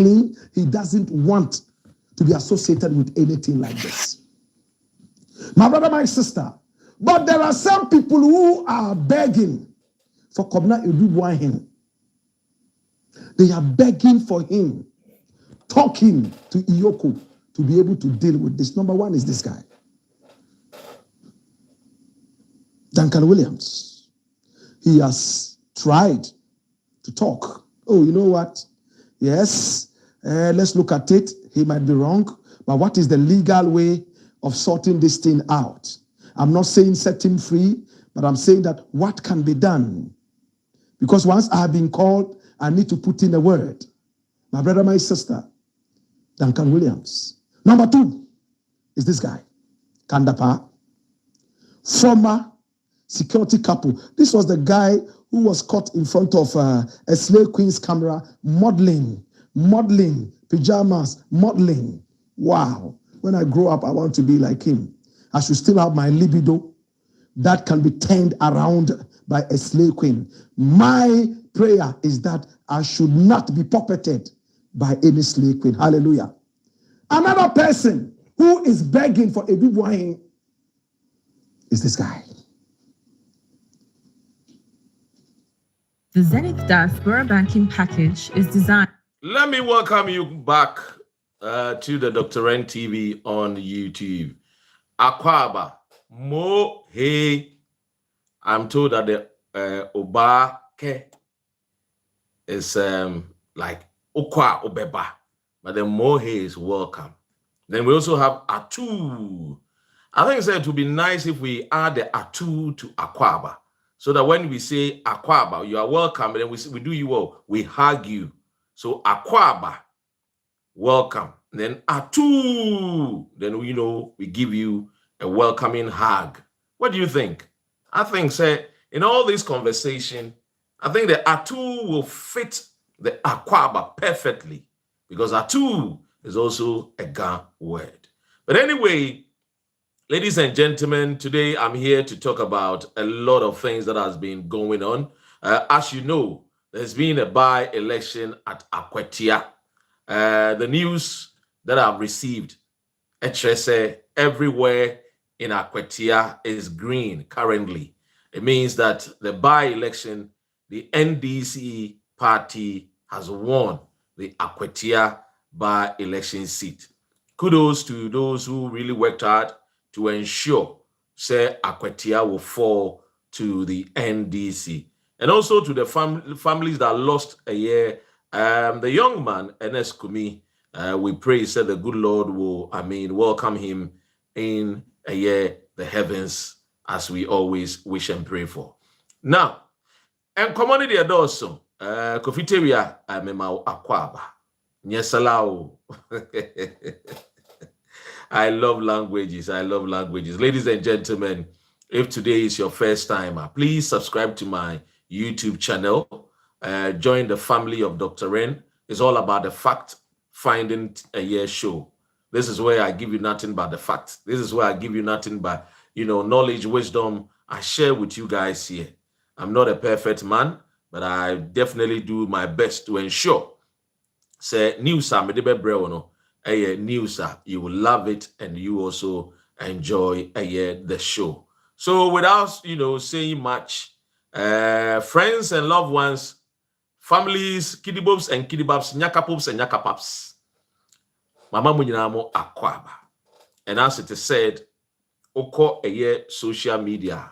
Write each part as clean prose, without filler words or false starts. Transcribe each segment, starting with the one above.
clean. He doesn't want to be associated with anything like this. My brother, my sister, but there are some people who are begging for Kobna Adu-Boahene. They are begging for him, talking to Eoco to be able to deal with this. Number one is this guy, Duncan Williams. He has tried to talk. Oh, you know what? Yes, let's look at it. He might be wrong, but what is the legal way of sorting this thing out? I'm not saying set him free, but I'm saying that what can be done? Because once I have been called, I need to put in a word. My brother, my sister, Duncan Williams. Number two is this guy, Kandapa, former security couple. This was the guy who was caught in front of a slave queen's camera, modeling, pajamas, modeling. Wow. When I grow up, I want to be like him. I should still have my libido that can be turned around by a slave queen. My prayer is that I should not be puppeted by any slave queen. Hallelujah. Another person who is begging for Adu-Boahene is this guy. The Zenith Diaspora Banking Package is designed. Let me welcome you back to the Dr. N TV on YouTube. Akwaba, Mo He. I'm told that the Obake is like Okwa Obeba, but the Mo He is welcome. Then we also have Atu. I think it would be nice if we add the Atu to Akwaba, so that when we say Akwaba, you are welcome, and then we do you well, we hug you. So Akwaba, welcome. Then Atu, then we give you a welcoming hug. What do you think? I think, say, in all this conversation, I think the Atu will fit the Akwaba perfectly, because Atu is also a Ga word. But anyway, ladies and gentlemen, today I'm here to talk about a lot of things that has been going on. As you know, there's been a by-election at Akwatia. The news that I've received, everywhere in Akwatia is green currently. It means that the by-election, the NDC party has won the Akwatia by-election seat. Kudos to those who really worked hard to ensure, say, Akwatia will fall to the NDC. And also to the families that lost a year. The young man, Enes Kumi, we pray, said the good Lord will, welcome him in a year, the heavens, as we always wish and pray for. Now, and community also, Kofiteria, Memau Akwaba, Nyesalao. I love languages. Ladies and gentlemen, if today is your first time, please subscribe to my YouTube channel. Join the family of Dr. N. It's all about the fact finding a year show. This is where I give you nothing but the facts. This is where I give you nothing but, knowledge, wisdom. I share with you guys here. I'm not a perfect man, but I definitely do my best to ensure. Say, news, you will love it, and you also enjoy the show. So without, saying much, friends and loved ones, families, kidibobs and kidibabs, nyakapops and nyakapaps. Mama munyinamo Akwaba. And as it is said, oko social media.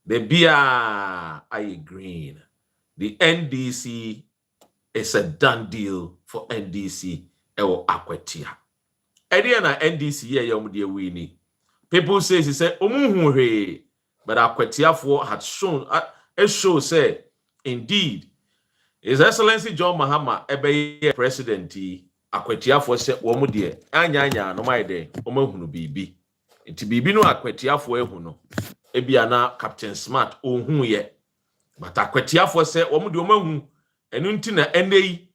The beer I green. The NDC is a done deal for NDC or Akwatia. Ediana NDC ye wini. People say omuhunhe, but Akwatia for had shown a show say indeed His Excellency John Mahama ebe president Akwatia for say womudie anya no maide omahunu bibi. Nti bibi no Akwatia for ehunu. Ebia na Captain Smart ohun ye. But Akwatia for say womudie omahunu enu nti na enei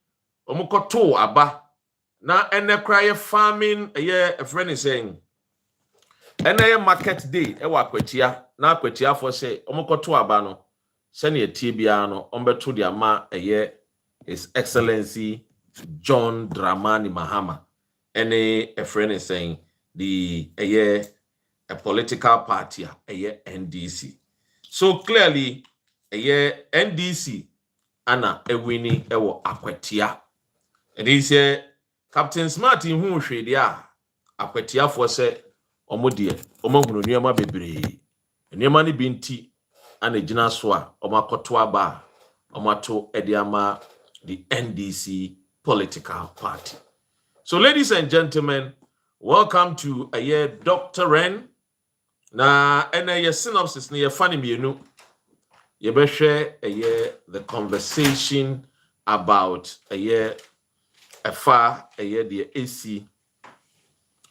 omukoto aba na ene cry farming a friend is saying ene market day e wa Akwatia na Akwatia for say omukoto aba no sene etie bia no ombeto dia ma His Excellency John Dramani Mahama. Any a friend is saying the a political party, a NDC. So clearly, a NDC, Anna Ewini Ewo Akwatia. And he said, Captain Smart in whom she dia Akwatia for say, Omodie, Omogunu Niama Bebre, Niamani Binti, and a Jinaswa, Omakotwa Ba, Omato Ediama, the NDC political party. So, ladies and gentlemen, welcome to a year Dr. Ren. Na a synopsis near funny me, you share a year the conversation about a year a year the AC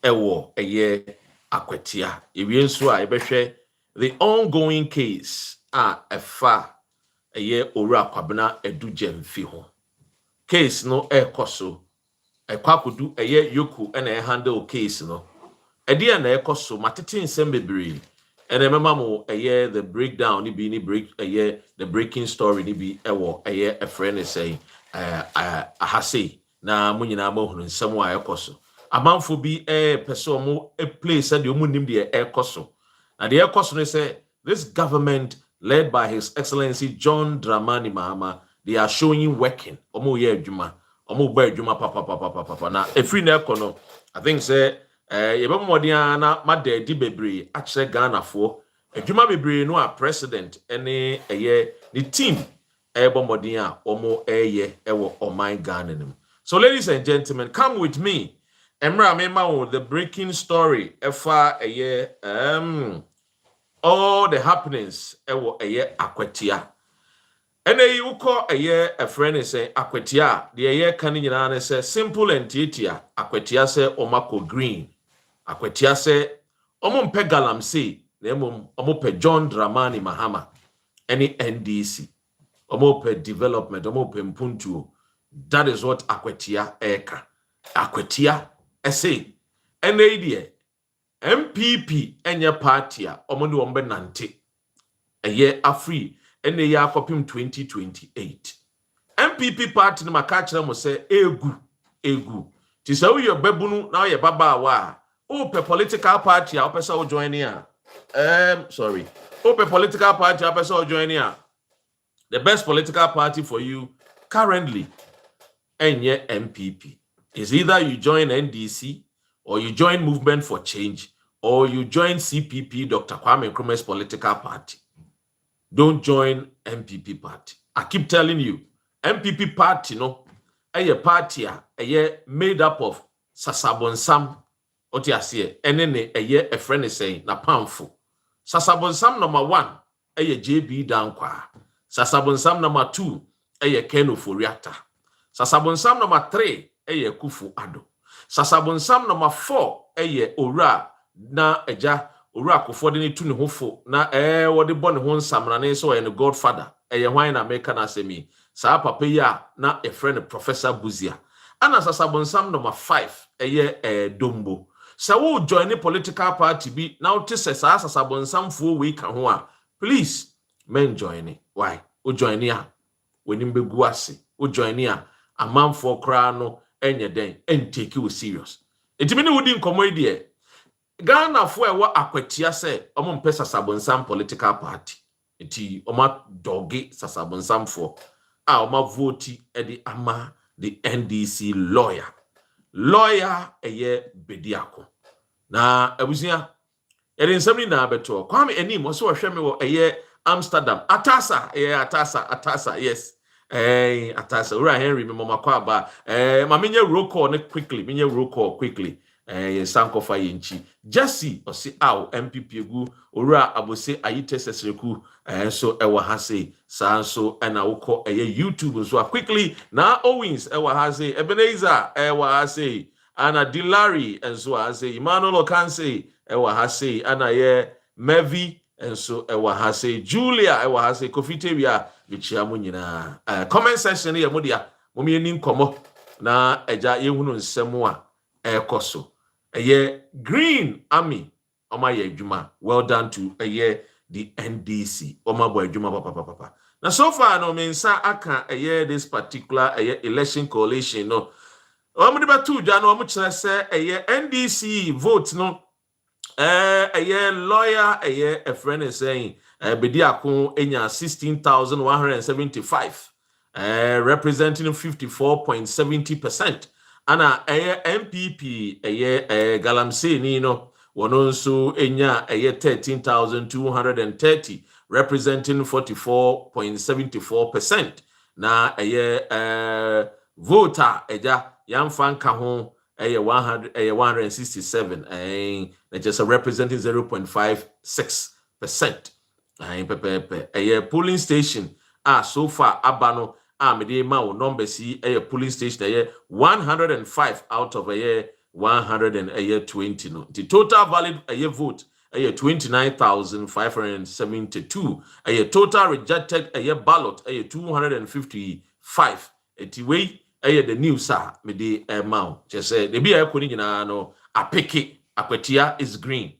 a year Akwatia. If you share the ongoing case a year ora kwabena Eduin fiho. Case no Eoco Ekwakudu Eoco and a handle case no. Edia na Eoco matete nsem bebre. And remember mo the breakdown ni bi ni break the breaking story ni bi ewo a friend is saying ahase na mo nyina ma hunu nsem wa Eoco. Amanfo bi person mo place and omu nim de Eoco. Na the Eoco no say this government led by His Excellency John Dramani Mahama, they are showing working. Omo ye adwuma, omo ba adwuma papa. Na efri na ekono, I think say yebe mmodian na madadi bebre akye Ghana fo. Adwuma bebre no a president ene the team mmodian a omo ewo oman Ghana nim. So ladies and gentlemen, come with me. Emra mema the breaking story efa all the happenings ewo Akwatia. And you call a friend is saying Akwatia, the can in say simple and titia. Akwatia say omako green. Akwatia say omumpe galam say nemum omope John Dramani Mahama. Any NDC. Omope development, omope mpuntu. That is what Akwatia eka. Akwatia say an idea. MPP enye party a omodu ombe nante. A year free. And the year 2028. MPP party na makachira mo say egu. Ti say we your bebunu now your baba wa. O pe political party a opesa o join here. Sorry. O pe political party a opesa o join here. The best political party for you currently enye MPP. Is either you join NDC or you join Movement for Change or you join CPP Dr. Kwame Nkrumah's political party. Don't join MPP party. I keep telling you, MPP party, no, a party, made up of Sasabonsam, Otiasie, and then a friend is saying, na pamful. Sasabonsam number 1, JB Dankwa. Sasabonsam number 2, Kenu Furiata. Sasabonsam number 3, Kufu Ado. Sasabonsam number 4, Ora, na eja. Ura kufodi ni tuni hufo na wadi boni hon samrane so and godfather wine na meka na semi sa papa ya na a friend Professor Buzia ana sasabonsam number 5 dombo sa wo join the political party bi na uti se sa sasabonsam fo we ka ho a please men join it. Why o join ya weni mbegu ase o join ya amanfo kra no enye den en take you serious etimi ni wodi nkomo ide Ghana for wa Akwatia say omumpe Sasabonsam political party. Eti oma doge Sasabonsam for oma voti edi ama the NDC lawyer. Lawyer Bediako. Na abusia edi nsemi na beto. Kwame enim so hwe me wo Amsterdam. Atasa Atasa yes. Atasa ura Henry me mama kwa ba. Ma menye roll call quickly. Sankofa yenchi Jesse osi aw MPP egu ora abose ayite sesreku so ewa hase sanso ena woko YouTube so quickly na Owens ewa hase Ebenezer ewa hase ana Dilari enso hase Emmanuel Okanse ewa hase ana Mevi enso ewa hase Julia ewa hase Kofitewia bichia mu nyina comment section ye modia momi ni nkomo na eja yehunu nsemu a ekoso Green Army Oma ye juma. Well done to the NDC Oma boy juma papa. Now, so far, no means I can't this particular election coalition. No, I'm about 2 January. I'm say NDC vote. No, lawyer. A friend is saying Bediako enya 16,175, representing 54.70%. And MPP Galamsey Nino. Wononso enya 13,230, representing 44.74%. Na voter eja yamfanka ho 167, just representing 0.56%. Polling station so far abano mede ma wo number si polling station 105 out of 120 no. The total valid vote 29,572. Total rejected ballot 255. Etiwei the news me the amount. Just say the be no apeke Akwatia is green.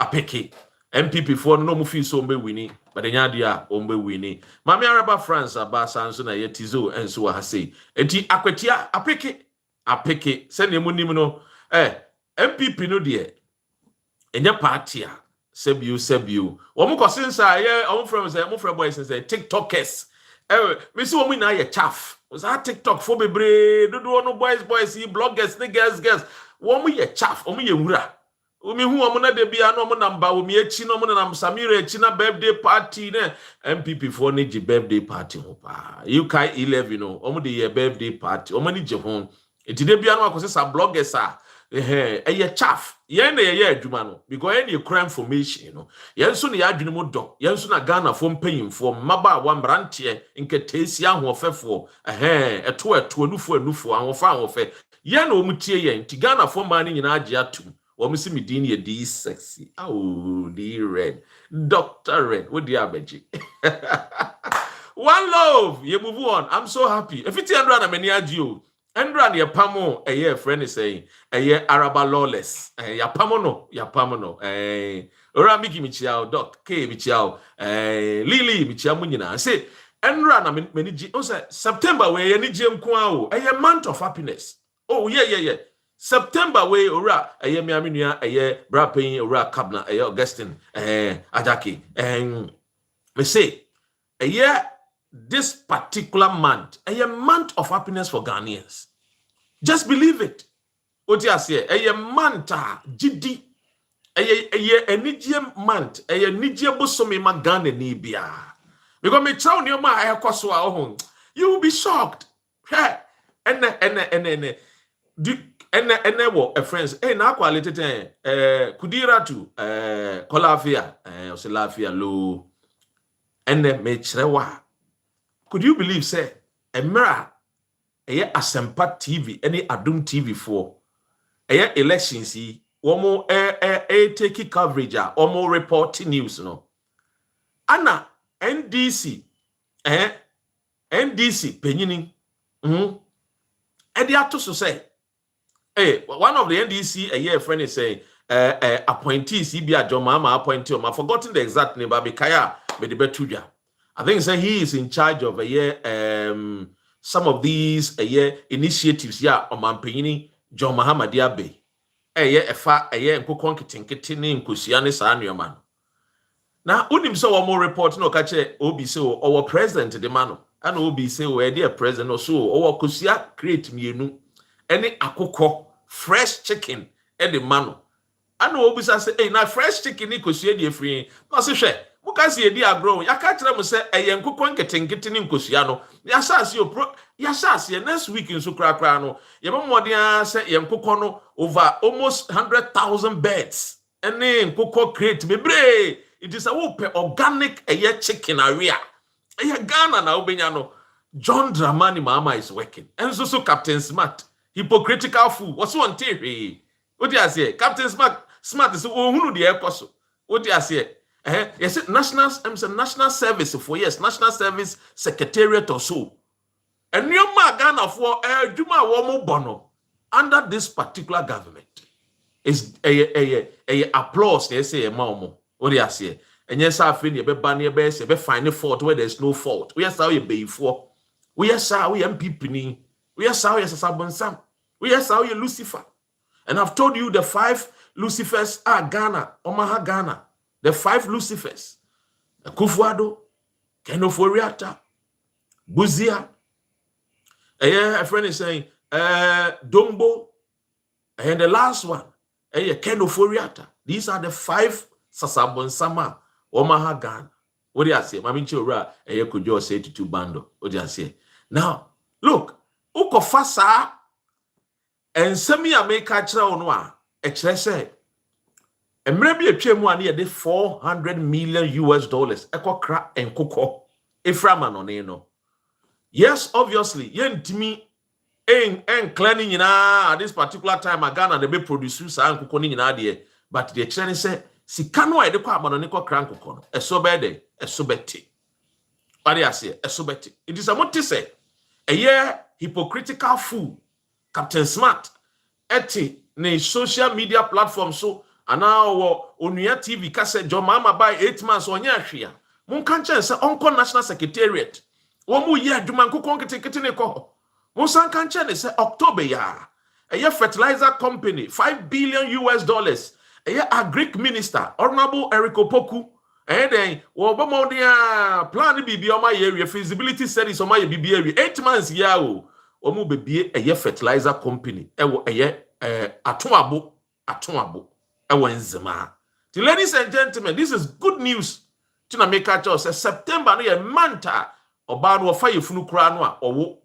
Apeke MPP for no mu fi so mbe wini, but the nyadia ombe wini. Mami Araba France abasa nso na yetizo enso ha sei. Enti Akwatia apeke send emu nim no MPP no de enya party a sebio omo kosensa ye omo from boys say TikTokers me see omo na ye chaff was that TikTok for bebre do no boys bloggers niggas omo ye chaff omo ye wura omi hu omo na de bia no omo namba omi echi no omo na Samira echi na birthday party ne MPP for ne ji birthday party ho pa UK 11 no omo de ye birthday party omo ni je ho enti de bia no akosesa bloggers a chaff yen na ye adwuma no because any crime information you know yen so na ya adwene mo do yen so na Ghana fo mpanyimfo mmaba wa mbrante nketesi ahofefo eto anufo ahofe yen na omutie yen ti Ghana fo man ni nyina age atum wo msi medin ye di sexy the red Dr. Red what the abeji one love you move on. I'm so happy if it's 100 na many agio Endra ni yapamo friend is saying Araba lawless yapamo no ora miki michiao Doc K michiao Lily michiamu nyina say Endra na many ji September we ni je nko a month of happiness. Oh yeah September we ora mi aminua bra pain ora Kabna Augustine Ajaki me say this particular month, a month of happiness for Ghanaians. Just believe it. What you say? A month, GD, a Niger month, a Niger bosomi magane nibia. Because me chow ni ma I kwaswa ohun. You will be shocked. And wo friends. Na quality kudira tu kolafia oselafia lo. Me chrewa. Could you believe, say, a mirror, Asempa TV, any Adum TV for elections, one more take coverage, or more reporting news, no? Anna, NDC, penny, Ediato so say, one of the NDC, friend is saying, appointees, he be a John Mama appointee, I've forgotten the exact name, but Kaya, but the Betuja. I think he is in charge of some of these initiatives on Mampini John Muhammad Yabe. Nkukon kitinkitini nkusiane sa man. Na unim so one more report no kache obi so our president the man and obi say we dear president so our kusia create mienu any akoko fresh chicken the man. And obi say na fresh chicken ni kusia die free. No say hwe Mukasi edi agro yakatra mu se eyenkukon ketenketeni nkosua no yasase next week in sukrakra no yebomode se yenkukon no over almost 100,000 beds ene nkukon create bebre it is a organic chicken area Ghana na obenya no John Dramani Mama is working and so Captain Smart hypocritical fool what's one theory what do you say Captain Smart is ohunu de ekoso what do you say yes, national service for national service secretariat or so. And you Ghana for Juma Womo Bono under this particular government is a applause. They say a mamo. What do you say? and yes, I feel you be banny best, be find a fault where there's no fault. We are sorry be for. We are sorry MPP. We are sorry as a sabon sam. We are sorry Lucifer. And I've told you the 5 Lucifers are Ghana, Omaha Ghana. The 5 Lucifers. Kufuado, Kenoforiata, Buzia. A friend is saying, Dombo. And the last one, Kenoforiata. These are the 5 Sasabon Sama, Omaha Ghana. What do you say? Maminchura, could just say to 2 bando. What do you say? Now, look, Uko Fasa and Semi America Chraonwa, say, and maybe a chemo near the $400 million Eko crack and cocoa. Eframan on eno. Yes, obviously, yen timi en cleaning at this particular time Ghana they be producers and cooking in idea, but the exchange say, si cano I declare manonico cranko, a sobede, a sobeti. What do I say? A sobeti. It is a what to say. A year hypocritical fool, Captain Smart, eti ne social media platform so. And now Onuya TV kase John Mama by 8 months on Yashia. Mun kanchen se Onko National Secretariat. Womu ye duman kukon kete ko. Mun san kanchen se October ya. A year fertilizer company $5 billion. A year agric minister Honorable Eoco Poku. And then wobo dia plan bibi on my area feasibility studies on my bibi area 8 months ya o. Womu bebie a year fertilizer company. Ewo a year atoabo. Ladies and gentlemen, this is good news. To make a choice. September no a month oba no fire funu kra no owo.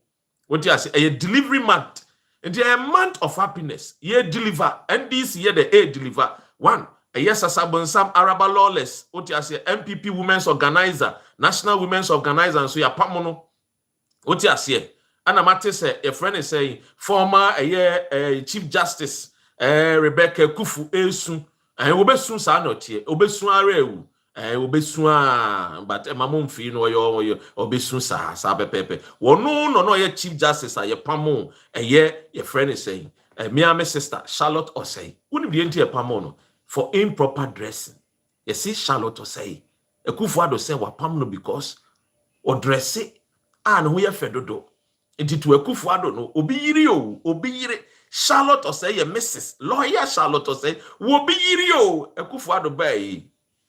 What you say a delivery month. And a month of happiness. Ye deliver and this year the A deliver. 1 a yes asabon sam Araba Lawless. What you say MPP Women's Organizer, National Women's Organizer and so ya pamono. What you say Anamate say a friend is saying former Chief Justice Rebecca Kufu Esu obesun sa notie obesun arewu obesun but mamon fi no yo obesun sa pepepe wono no ye Chief Justice ye pamo ye friend is saying me and my sister Charlotte Osei wouldn't be into a pamo no for improper dressing. You see Charlotte Osei Kufuado say wa pam no because o dress it and who ye fedodo into to Kufuado no obi yiri Charlotte Osei Mrs. Lawyer Charlotte Osei wo be yirio Ekufuado bay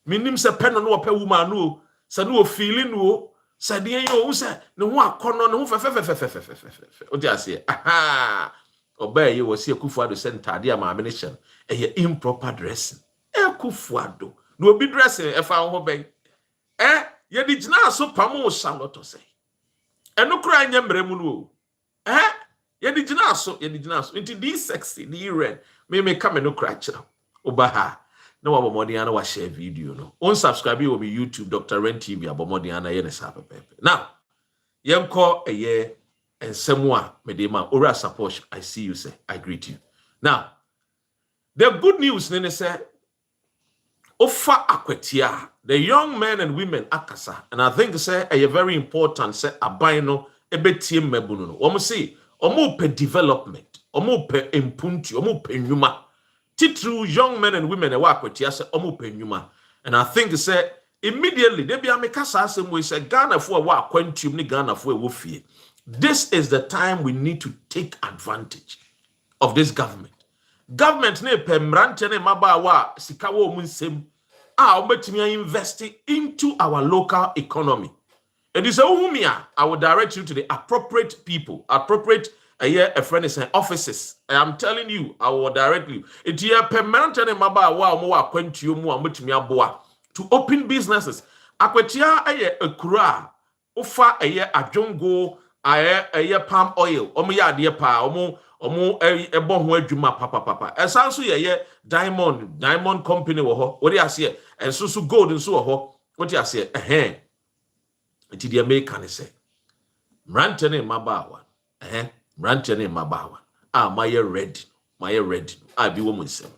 minim se pen no opa woman no se no feeling no se de yo se ne ho akono ne ho fe o dia se aha obey wo se Ekufuado se ntade ama ammunition improper dressing Ekufuado no obi dressing e fa ho ben ye di gina so pamo Charlotte Osei eno kura nya mremu no Yedi jinaso. Into this sexy, the red. Me come no crack. Obaha. No abomodiana wa share video no. Unsubscribe will be YouTube Dr. Ren TV abomodiana yene sape pepe. Now, yemko a year and semwa medema ora support. I see you say. I greet you. Now, the good news nene say Ofa Akwatia, the young men and women akasa, and I think say a very important say abino ebetim mebuno. Omo see omo pe development, omo pe impunti, omo pe nyuma. Titru young men and women Akwatia say omo pe nyuma. And I think say immediately they be amekasa same way say Ghana for wa kwantum ni Ghana for wo fie. This is the time we need to take advantage of this government. Government ne pe mrante ne maba wa sika wo mu nsem a obetimi invest into our local economy. It is a umia. I will direct you to the appropriate people, appropriate a friend is offices. I am telling you, I will direct you. It is a permanent and maba wa mo akwantu mu amutimi aboa to open businesses. Akwatia a kura ofa adwongo palm oil. Omo ya de pa omo ebo ho adwuma papa. Esanso ye diamond company wo ho. What you say? And so gold and so ho. What you say? Iti the American say, Mrantene mabawa, Mrantene mabawa. My ready. I be woman sem.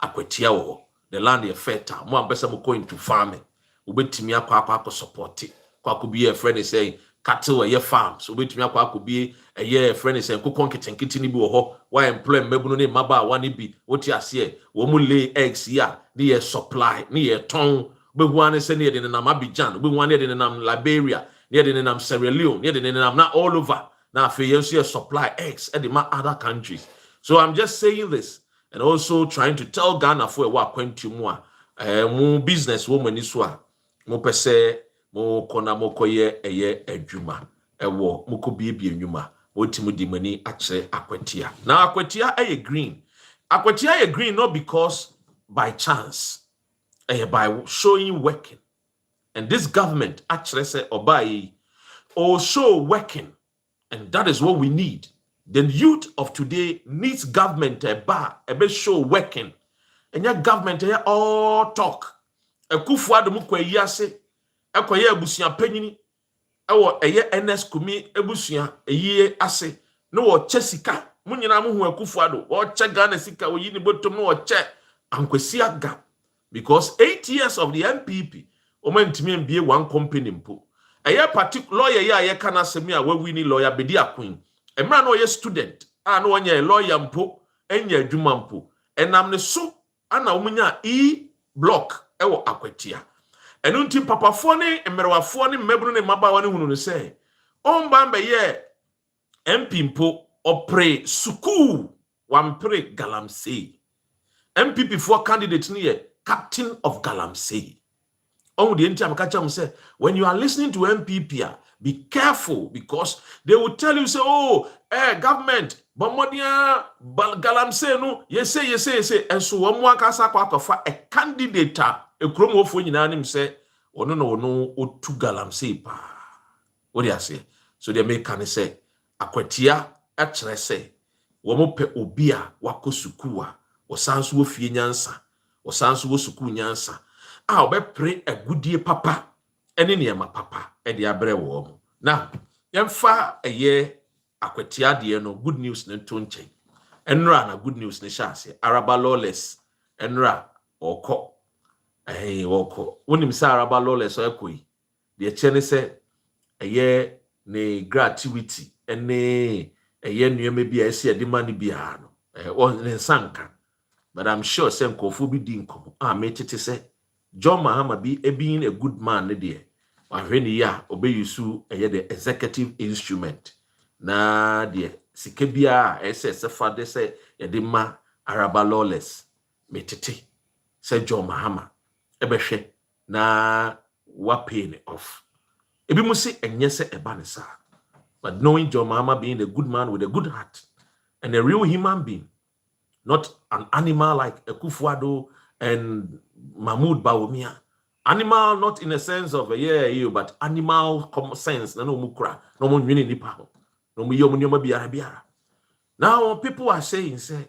Akwatia wo. The land is fertile. Mo ambesa mo going to farming. Ubetimi akwa support it. Kwa could be a friend is saying cattle a farms. Ubetimi akwa could be a year friend is saying kukon kitten ni bi wo ho. Why employ mebuno ne mabawa ni bi. What you say? Wo mo lay eggs ya. Ni supply. Ni ton. Behuane se near the nam Abidjan, we wanted in nam Liberia, near the nam Sierra Leone, near the nam not all over. Now for you supply eggs at the other countries. So I'm just saying this and also trying to tell Ghana for what quentumwa mo business woman iswa mo pese mo kona mo koye eye adwuma ewo mo ko biebie nwuma mo timu di mani ache Akwatia. Now Akwatia eye green. Akwatia eye green not because by chance, by showing working. And this government actually said obai or show working. And that is what we need. The youth of today needs government a show working. And your government all talk. A kufuado mukwe yase, a kwaye busia penini, a ye NS kumi ebusia, a ye ase, no chesika, munina muhu a kufuado, or chegane sika, or yini bottom no che, ankwesiya gap. Because 8 years of the MPP, omen timi be one company mpo. A ye particular lawyer ye kana semia we winning lawyer Bediako. A man no ye student, and no ye lawyer mpo, and ye adwuma mpo. And am ne so ana umunya block ewo Akwatia. Enu nti papafone emerwafone mmebru ne mabawa ne hunu ne se ombambe ye MP mpo opre suku wampre galamsey. MPP for candidate ni ye captain of galamsey. On the entire catch say when you are listening to MPP, be careful because they will tell you say, oh, government, Bamodia, Galamsey, no, yes, and so one more casa for a candidate, a chromo for him say, oh no, or two Galamsey pa. What do you say? So they make can say, Akwatia, actually say, Wamope obia, wako sukua, or sans wo fiansa, or sans wo suku nyansa. I'll be pray a good dear papa, and in my papa, and the abre warm. Now, yam far a year, Akwatia dear no good news ne tonche, and run a good news ne shasi, Araba lawless, and ra or co. Eoco. When him say Araba lawless or equi, the chene say a year ne gratuity, and ne a year near maybe I see a demand biano, or ne sanka. But I'm sure some kofu be dinkum. Mate it say. John Mahama being a good man, dear. When ya obey you so the executive instrument. Na dear, Sikebia, SS, father say, Yadima, Araba lawless, metete, said John Mahama, Ebeshe, na wapene off. Ebimusi and yes, a banisa. But knowing John Mahama being a good man with a good heart and a real human being, not an animal like a Kufuado and Mahmoud Bawumia. Animal, not in a sense of but animal common sense. No mukra, no more mini nipa, no more biara. Now people are saying, say,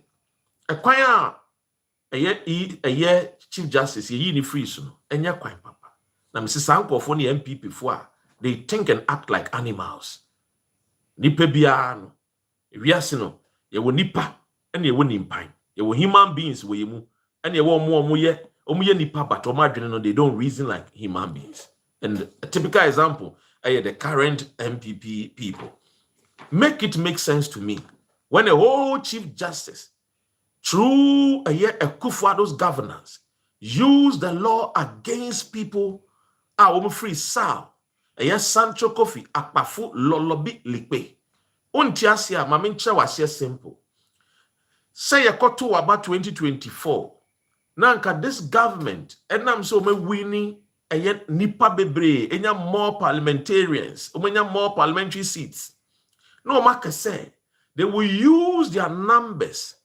acquire a year Chief Justice, ye free soon, and ya quite papa. Now Mrs. Sanko for the MPP for they think and act like animals. Nipe biano, if yasino, ye will nipa, and ye will impine. Ye will human beings we mu, and ye will more ye. Nipa, but they don't reason like human beings. And a typical example, the current MPP people. Make it make sense to me. When a whole Chief Justice, through Kufuado's governance, use the law against people, free Sal, Sancho Kofi, Akpafu, Lolobi, Likpe. Untiasia, Mamincha was here simple. Say a koto about 2024. Nanka this government, and I'm so winning a yet nipa bebre, and more parliamentarians, more parliamentary seats. No, Maka say they will use their numbers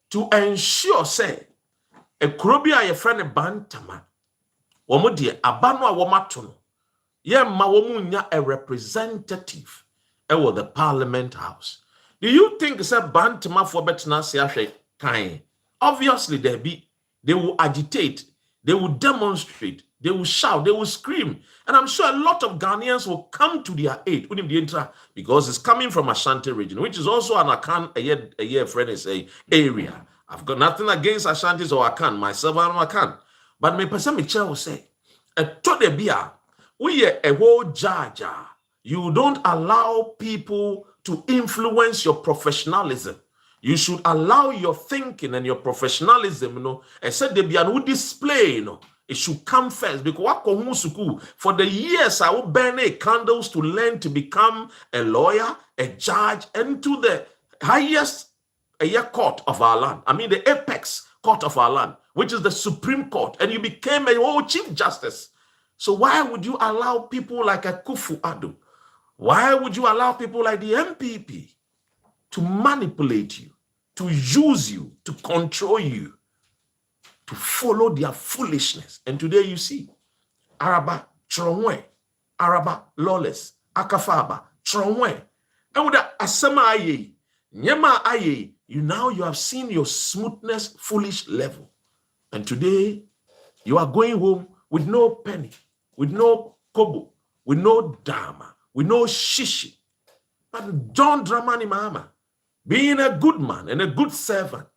to ensure, say, a krobia a friend bantama, womudia, abanwa womatono, ye mawomunya a representative, the Parliament House. Do you think it's a bantama for betna siashe kind? Obviously, there be. They will agitate, they will demonstrate, they will shout, they will scream. And I'm sure a lot of Ghanaians will come to their aid because it's coming from Ashanti region, which is also an Akan, a year friend is a area. I've got nothing against Ashantis or Akan, myself I'm Akan. But my person will say, we are a whole jaja. You don't allow people to influence your professionalism. You should allow your thinking and your professionalism, and said they be an display, It should come first because for the years I will burn candles to learn to become a lawyer, a judge, and to the highest court of our land. I mean the apex court of our land, which is the Supreme Court, and you became a Chief Justice. So why would you allow people like a Kufu Adu? Why would you allow people like the MPP to manipulate you, to use you, to control you, to follow their foolishness? And today you see, Araba, Tronwe, Araba, lawless, Akafaba, Tronwe. And with that, Asama Aye, Nyema Aye, you have seen your smoothness, foolish level. And today, you are going home with no penny, with no kobo, with no dama, with no shishi. But John Dramani Mama, being a good man and a good servant,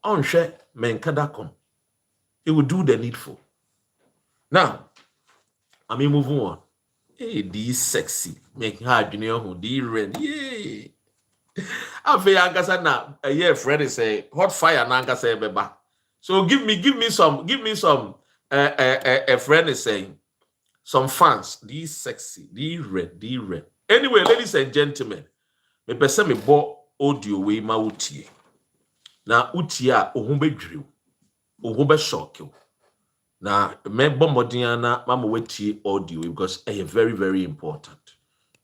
Onshe Menkadakom, he will do the needful. Now, I mean, moving on. Hey, these sexy, make hard, you know, who the rain, yay. I feel Ankasa now. A year Freddy say hot fire Nanka say beba. So give me some. A friend is saying some fans. These sexy, these red. Anyway, ladies and gentlemen, me person me bo audio we ma utie. Na utia ohumbe drill, ohumbe shock you. Na me bo modiana mama wetie audio because it is very very important.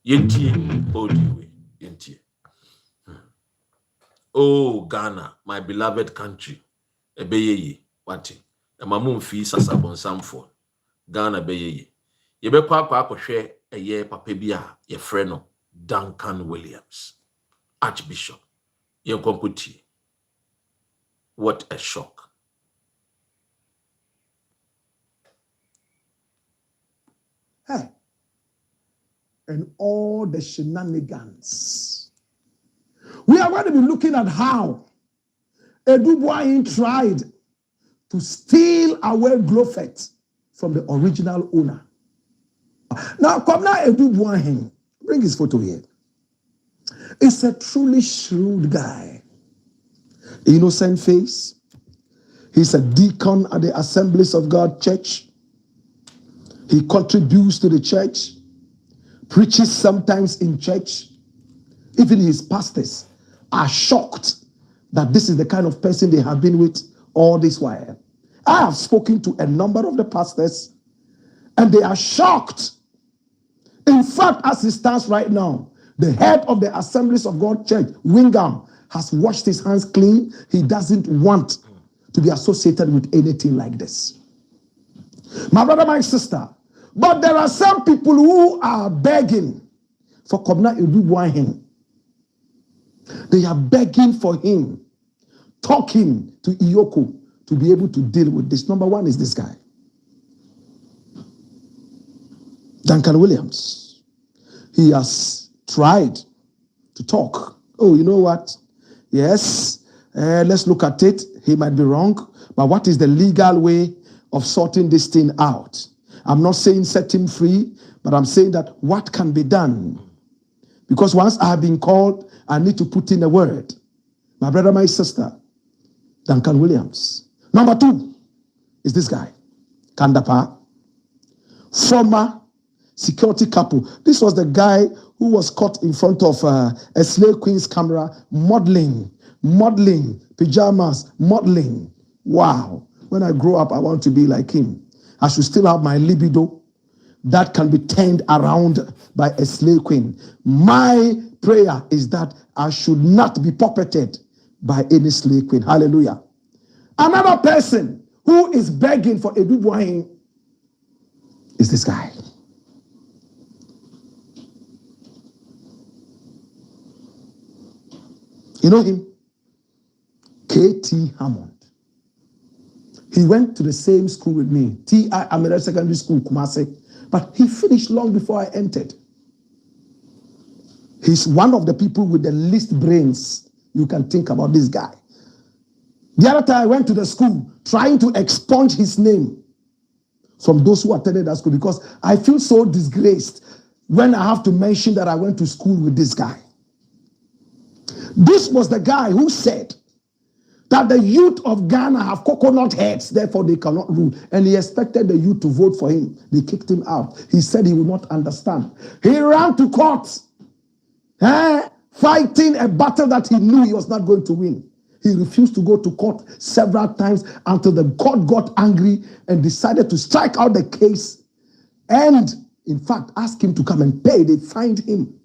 Yentie audio we yentie. Oh, Ghana, my beloved country. Ebeyeye, wati. Emamu fi sasabon samfo. Ghana beyeye. Yebe kwa share a ye papebia ye freno Duncan Williams, Archbishop. Ye komputi. What a shock. Hey. And all the shenanigans. We are going to be looking at how Adu-Boahene tried to steal away Glofet from the original owner. Now, come now, Adu-Boahene. Bring his photo here. It's a truly shrewd guy. Innocent face. He's a deacon at the Assemblies of God Church. He contributes to the church, preaches sometimes in church. Even his pastors are shocked that this is the kind of person they have been with all this while. I have spoken to a number of the pastors, and they are shocked. In fact, as it stands right now, the head of the Assemblies of God Church, Wingham, has washed his hands clean. He doesn't want to be associated with anything like this. My brother, my sister, but there are some people who are begging for Kobna Adu-Boahene. They are begging for him, talking to Eoco to be able to deal with this. Number one is this guy, Duncan Williams. He has tried to talk. Oh, you know what? Yes, let's look at it. He might be wrong, but what is the legal way of sorting this thing out? I'm not saying set him free, but I'm saying that what can be done? Because once I have been called, I need to put in a word. My brother, my sister, Duncan Williams. Number two is this guy, Kandapa, former security couple. This was the guy who was caught in front of a slave queen's camera, modeling, pajamas, modeling. Wow. When I grow up, I want to be like him. I should still have my libido that can be turned around by a slave queen. My prayer is that I should not be puppeted by any slave queen. Hallelujah. Another person who is begging for Adu-Boahene is this guy. You know him? K.T. Hammond. He went to the same school with me, T.I. Amira Secondary School, Kumasi, but he finished long before I entered. He's one of the people with the least brains you can think about, this guy. The other time I went to the school trying to expunge his name from those who attended that school because I feel so disgraced when I have to mention that I went to school with this guy. This was the guy who said that the youth of Ghana have coconut heads, therefore they cannot rule. And he expected the youth to vote for him. They kicked him out. He said he would not understand. He ran to court, fighting a battle that he knew he was not going to win. He refused to go to court several times until the court got angry and decided to strike out the case and, in fact, ask him to come and pay. They fined him.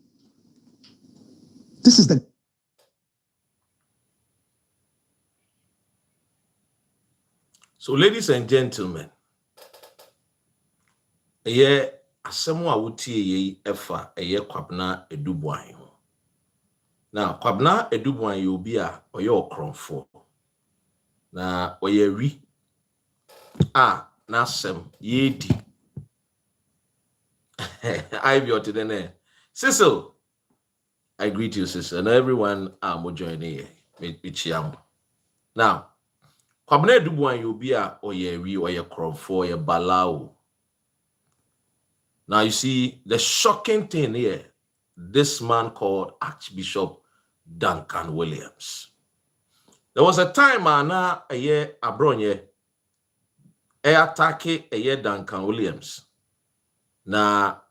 This is the... So, ladies and gentlemen, yeah, asemo a wotie ye efa eye Kwabena Adu-Boahene. Now, Kwabena Adu-Boahene obi a oye okronfo. Na oye ri na asem ye di. I be otidene. Cecil, I greet you, sister, and everyone am joining here. Now, Kwabena Adu-Boahene obi a oye ri oye kromfo oye balao. Now you see the shocking thing here, this man called Archbishop Duncan Williams. There was a time ana aye abronye attack aye Duncan Williams. Now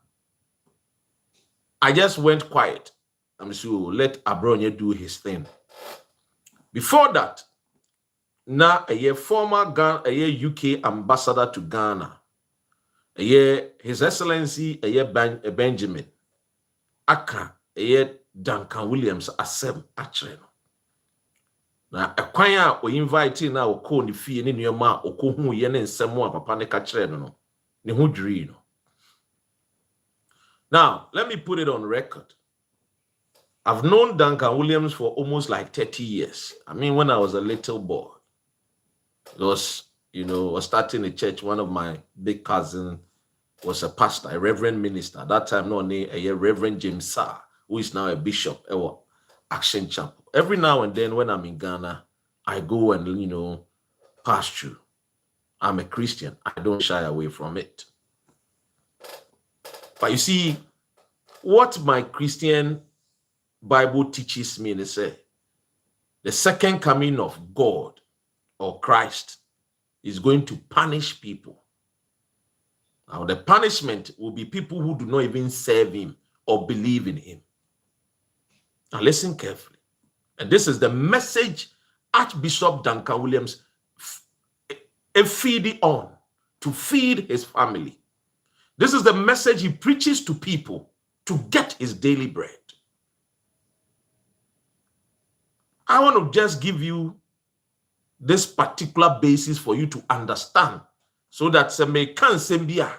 I just went quiet. I'm sure let Abronye do his thing. Before that, now a former Ghana, a UK ambassador to Ghana, His Excellency Benjamin Aka Duncan Williams asem achre no. Na ekwan a o invite na o ko ni fie ni nneoma o ko hu ye ne nsem a papa ne ka kire no ne ho dwiri no. Now, let me put it on record. I've known Duncan Williams for almost like 30 years. I mean, when I was a little boy, was starting a church. One of my big cousins was a pastor, a reverend minister. At that time, a Reverend James Sarr, who is now a bishop at Action Chapel. Every now and then, when I'm in Ghana, I go and, pass through. I'm a Christian. I don't shy away from it. But you see, what my Christian Bible teaches me, they say, the second coming of God or Christ is going to punish people. Now, the punishment will be people who do not even serve him or believe in him. Now, listen carefully. And this is the message Archbishop Duncan Williams feed on to feed his family. This is the message he preaches to people to get his daily bread. I want to just give you this particular basis for you to understand so that some can sembia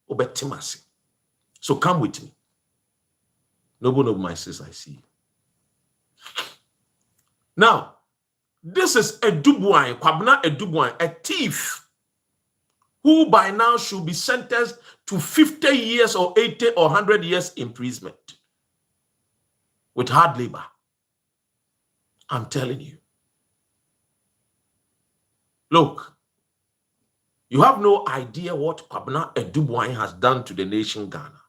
obetimasi. So come with me. Nobody of my sis, I see you. Now, this is Adu-Boahene, Kwabena Adu-Boahene, a thief who by now should be sentenced to 50 years or 80 or 100 years imprisonment with hard labor. I'm telling you. Look, you have no idea what Kwabena Adu-Boahene has done to the nation Ghana.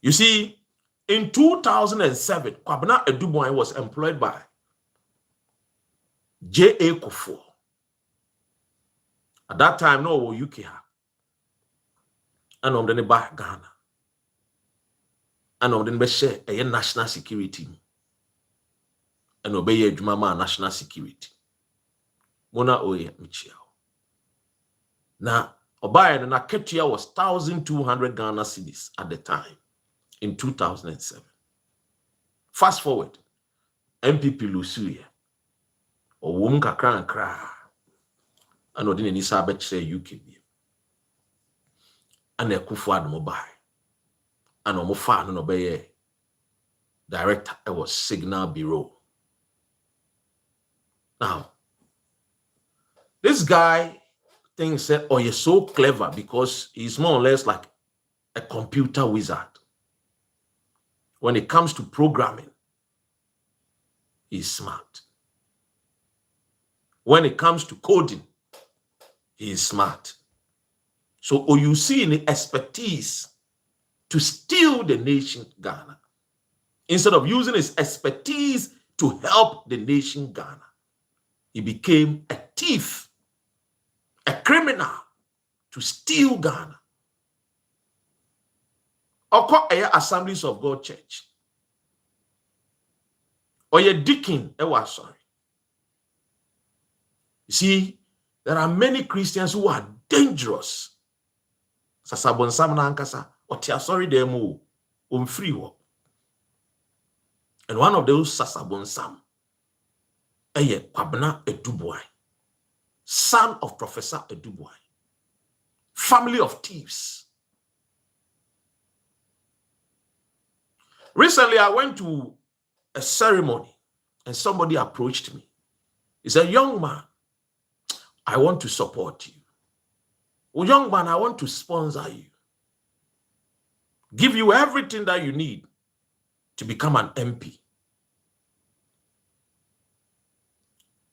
You see, in 2007, Kwabena Adu-Boahene was employed by Eoco. At that time, no UK and on the back Ghana. And on the share a national security. And obey Jumama national security. Mona oye Michio. Now, Obaya and Akwatia was 1,200 Ghana cedis at the time in 2007. Fast forward, MPP Lusuya or Wumka Kran Kra. And Odin and Isabet say UK. And a Kufuad mobile. And Omofa no obey director was Signal Bureau. Now, this guy thinks that, oh, you're so clever because he's more or less like a computer wizard. When it comes to programming, he's smart. When it comes to coding, he's smart. So, oh, you see the expertise to steal the nation Ghana. Instead of using his expertise to help the nation Ghana. He became a thief, a criminal to steal Ghana. Oko aya Assemblies of God Church. Oye deacon ewa sorry. You see, there are many Christians who are dangerous. Sasabon sam na ankasa, otia sorry demo, free wo. And one of those Sasabon Sam, Eye Kwabena Adu-Boahene, son of Professor Adu-Boahene, family of thieves. Recently, I went to a ceremony and somebody approached me. He said, young man, I want to support you. Oh, young man, I want to sponsor you. Give you everything that you need to become an MP.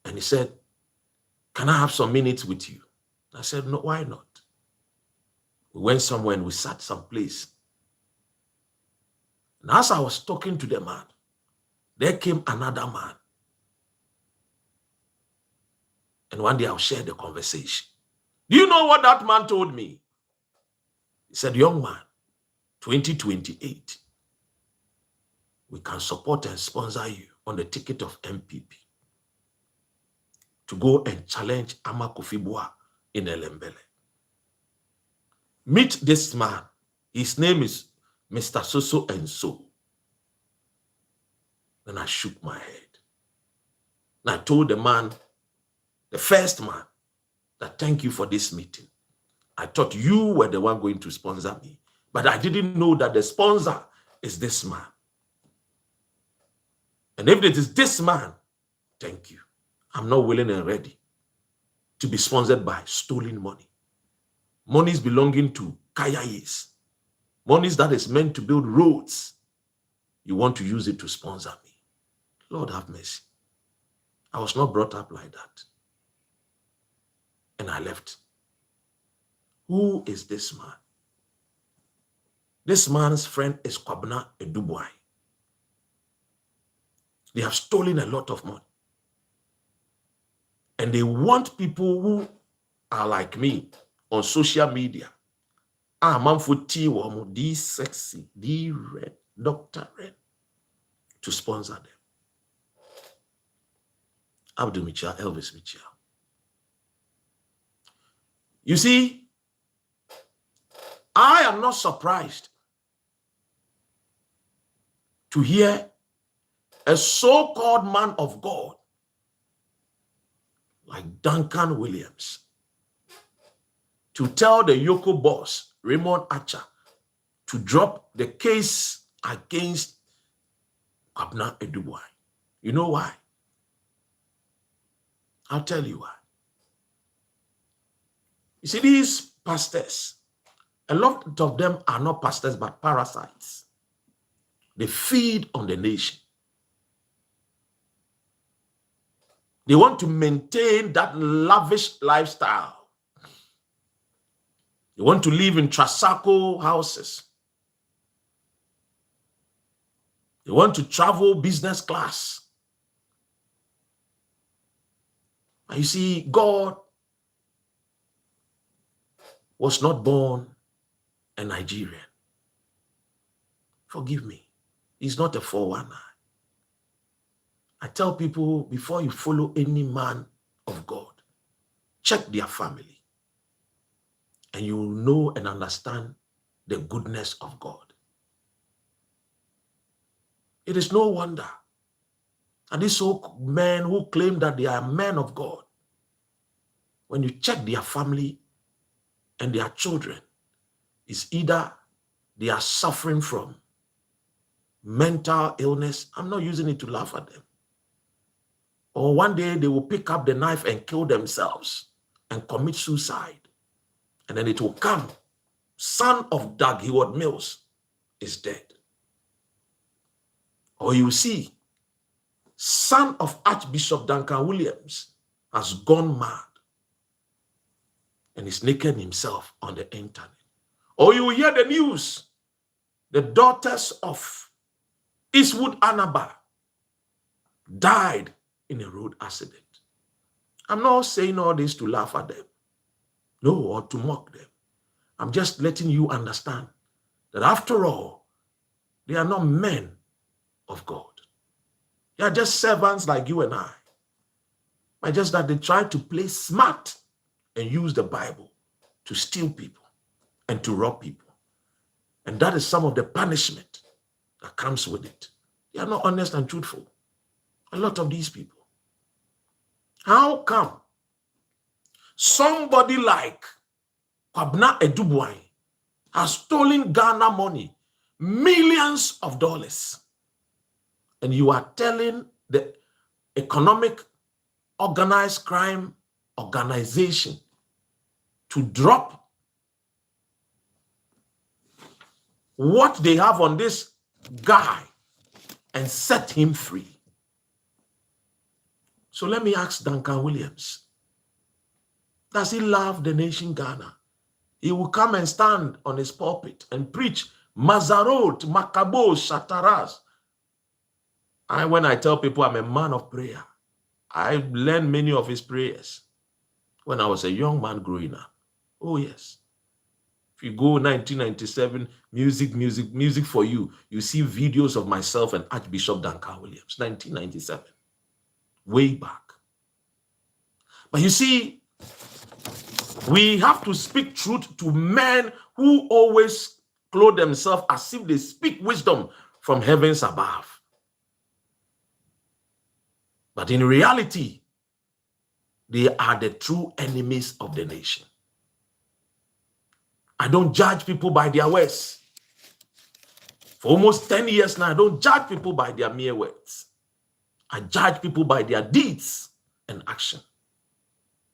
And he said, can I have some minutes with you? I said, no, why not? We went somewhere and we sat someplace. And as I was talking to the man, there came another man. And one day I'll share the conversation. Do you know what that man told me? He said, young man, 2028, we can support and sponsor you on the ticket of MPP to go and challenge Ama Kofi-Boah in Elembele. Meet this man. His name is Mr. So and so. Then I shook my head. And I told the man, the first man, that thank you for this meeting. I thought you were the one going to sponsor me, but I didn't know that the sponsor is this man. And if it is this man, thank you. I'm not willing and ready to be sponsored by stolen money. Monies belonging to Kayayes. Monies that is meant to build roads. You want to use it to sponsor me. Lord have mercy. I was not brought up like that. And I left. Who is this man? This man's friend is Kwabena Adu-Boahene. They have stolen a lot of money. And they want people who are like me on social media. Manfuti womu, D sexy, D red, Dr. Red, to sponsor them. Abdul Mitchell, Elvis Mitchell. You see, I am not surprised to hear a so-called man of God like Duncan Williams to tell the Eoco boss, Raymond Archer, to drop the case against Kwabena Adu-Boahene. You know why? I'll tell you why. You see, these pastors, a lot of them are not pastors, but parasites. They feed on the nation. They want to maintain that lavish lifestyle. They want to live in Trasaco houses. They want to travel business class. And you see, God was not born a Nigerian. Forgive me. He's not a 419. I tell people, before you follow any man of God, check their family. And you will know and understand the goodness of God. It is no wonder. And these men who claim that they are men of God, when you check their family and their children, it's either they are suffering from mental illness. I'm not using it to laugh at them. Or one day they will pick up the knife and kill themselves and commit suicide. And then it will come. Son of Doug Heward Mills is dead. Or you see, son of Archbishop Duncan Williams has gone mad and is naked himself on the internet. Or you will hear the news, the daughters of Eastwood Anaba died in a road accident. I'm not saying all this to laugh at them, no, or to mock them. I'm just letting you understand that after all, they are not men of God. They are just servants like you and I. But just that they try to play smart and use the Bible to steal people and to rob people. And that is some of the punishment that comes with it. They are not honest and truthful. A lot of these people. How come somebody like Adu-Boahene has stolen Ghana money, millions of dollars, and you are telling the economic organized crime organization to drop what they have on this guy and set him free? So let me ask Duncan Williams, does he love the nation Ghana? He will come and stand on his pulpit and preach Mazarot, Makabo, Shataras. When I tell people I'm a man of prayer, I learned many of his prayers when I was a young man growing up. Oh, yes. If you go 1997, music for you, you see videos of myself and Archbishop Duncan Williams, 1997, way back. But you see, we have to speak truth to men who always clothe themselves as if they speak wisdom from heavens above. But in reality, they are the true enemies of the nation. I don't judge people by their words. For almost 10 years now, I don't judge people by their mere words. I judge people by their deeds and action.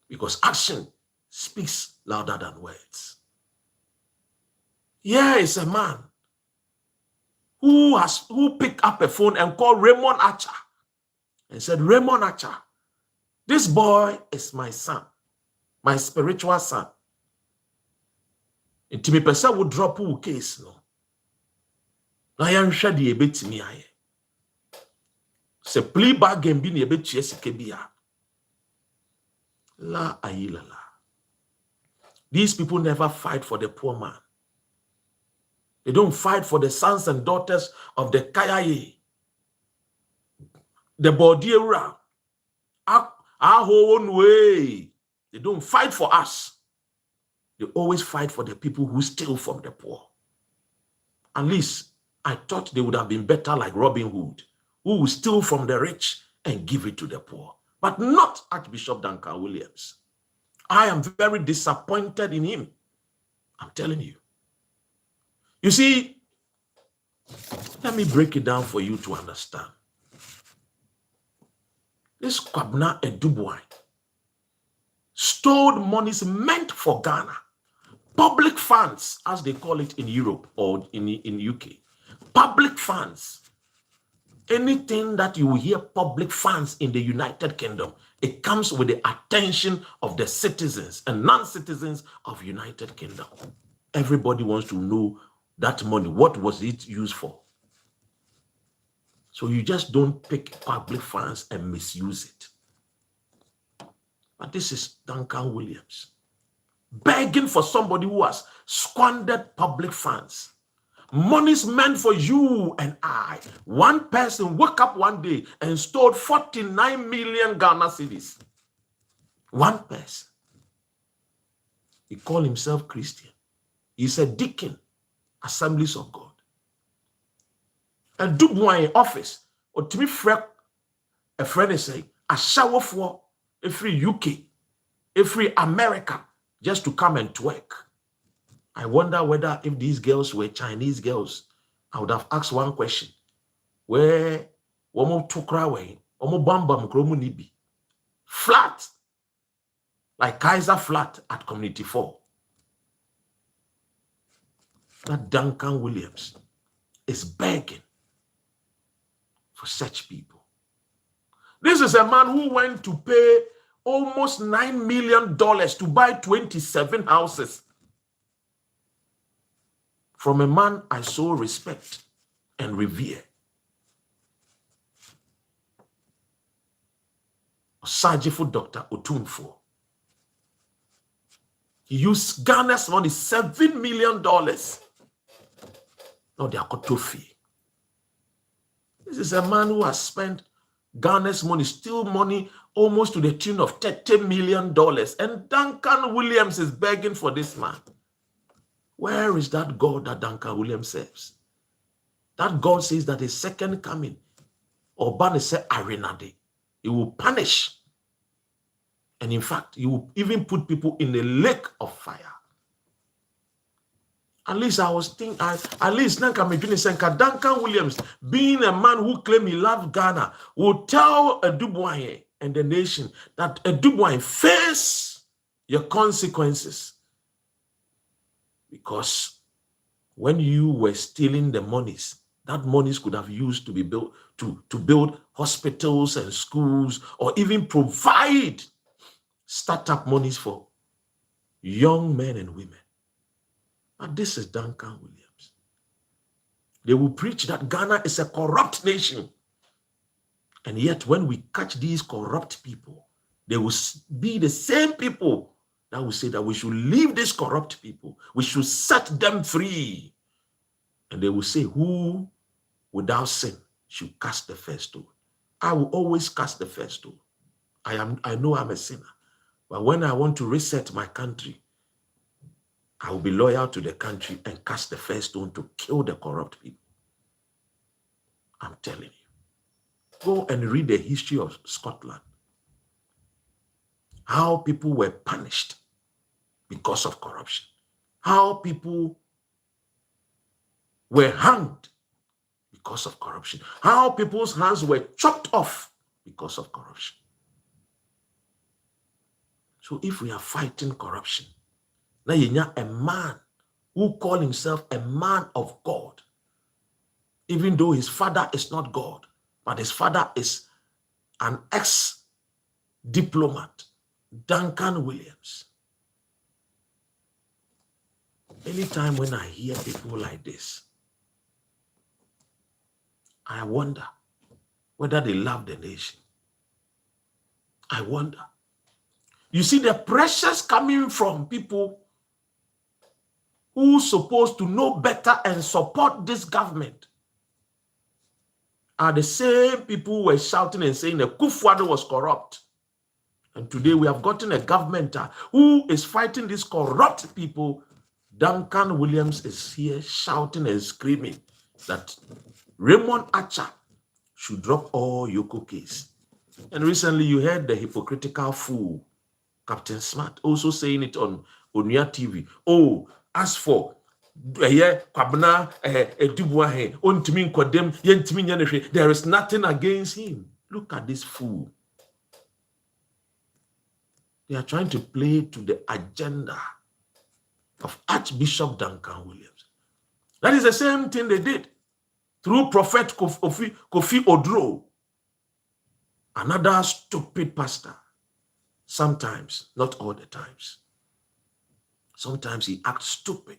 Because action speaks louder than words. Here is a man who picked up a phone and called Raymond Archer and said, Raymond Archer, this boy is my son, my spiritual son. Inti me pesa would drop who case no. Na yan shadi ebetimi aye. Se plea bargain bi ne ebetua sike bia. La ayilala. These people never fight for the poor man. They don't fight for the sons and daughters of the Kayaye, the Bodiera, our own way. They don't fight for us. They always fight for the people who steal from the poor. At least I thought they would have been better like Robin Hood, who will steal from the rich and give it to the poor. But not Archbishop Duncan Williams. I am very disappointed in him. I'm telling you. You see, let me break it down for you to understand. This Kwabena Adu-Boahene stole monies meant for Ghana. Public funds, as they call it in Europe or in UK. Public funds. Anything that you hear public funds in the United Kingdom, it comes with the attention of the citizens and non-citizens of United Kingdom. Everybody wants to know that money. What was it used for? So you just don't pick public funds and misuse it. But this is Duncan Williams begging for somebody who has squandered public funds. Money is meant for you and I. One person woke up one day and stole 49 million Ghana cedis. One person. He called himself Christian. He's a deacon, Assemblies of God. And Adu-Boahene office, or to me, a friend is saying, a shower for every UK, every America, just to come and twerk. I wonder whether if these girls were Chinese girls, I would have asked one question. Where womo tukra we, womo bambam kromu nibi. Flat. Like Kaiser Flat at Community 4. That Duncan Williams is begging for such people. This is a man who went to pay almost $9 million to buy 27 houses from a man I so respect and revere. Osajifo Dr. Otumfo. He used Ghana's money, $7 million. Now they are got to fee. This is a man who has spent Ghana's money, still money, almost to the tune of $30 million. And Duncan Williams is begging for this man. Where is that God that Duncan Williams serves? That God says that his second coming, Obane said, Arenade, he will punish. And in fact, he will even put people in the lake of fire. At least I was thinking, at least Duncan Williams, being a man who claimed he loved Ghana, will tell Adu-Boahene and the nation that Adu-Boahene, face your consequences. Because when you were stealing the monies, that monies could have used to be built to build hospitals and schools, or even provide startup monies for young men and women. But this is Duncan Williams. They will preach that Ghana is a corrupt nation. And yet when we catch these corrupt people, they will be the same people that will say that we should leave these corrupt people. We should set them free. And they will say, who without sin should cast the first stone? I will always cast the first stone. I know I'm a sinner. But when I want to reset my country, I will be loyal to the country and cast the first stone to kill the corrupt people. I'm telling you. Go and read the history of Scotland. How people were punished because of corruption. How people were hanged because of corruption. How people's hands were chopped off because of corruption. So if we are fighting corruption, now you know a man who called himself a man of God, even though his father is not God, but his father is an ex-diplomat, Duncan Williams. Anytime when I hear people like this, I wonder whether they love the nation. I wonder. You see, the pressures coming from people who are supposed to know better and support this government are the same people who were shouting and saying that Kufuor was corrupt. And today we have gotten a government who is fighting these corrupt people. Duncan Williams is here shouting and screaming that Raymond Archer should drop all Eoco case. And recently you heard the hypocritical fool, Captain Smart, also saying it on Onia TV. Oh, as for Adu-Boahene, there is nothing against him. Look at this fool. They are trying to play to the agenda of Archbishop Duncan Williams. That is the same thing they did through Prophet Kofi Odro, another stupid pastor. Sometimes, not all the times. Sometimes he acts stupid.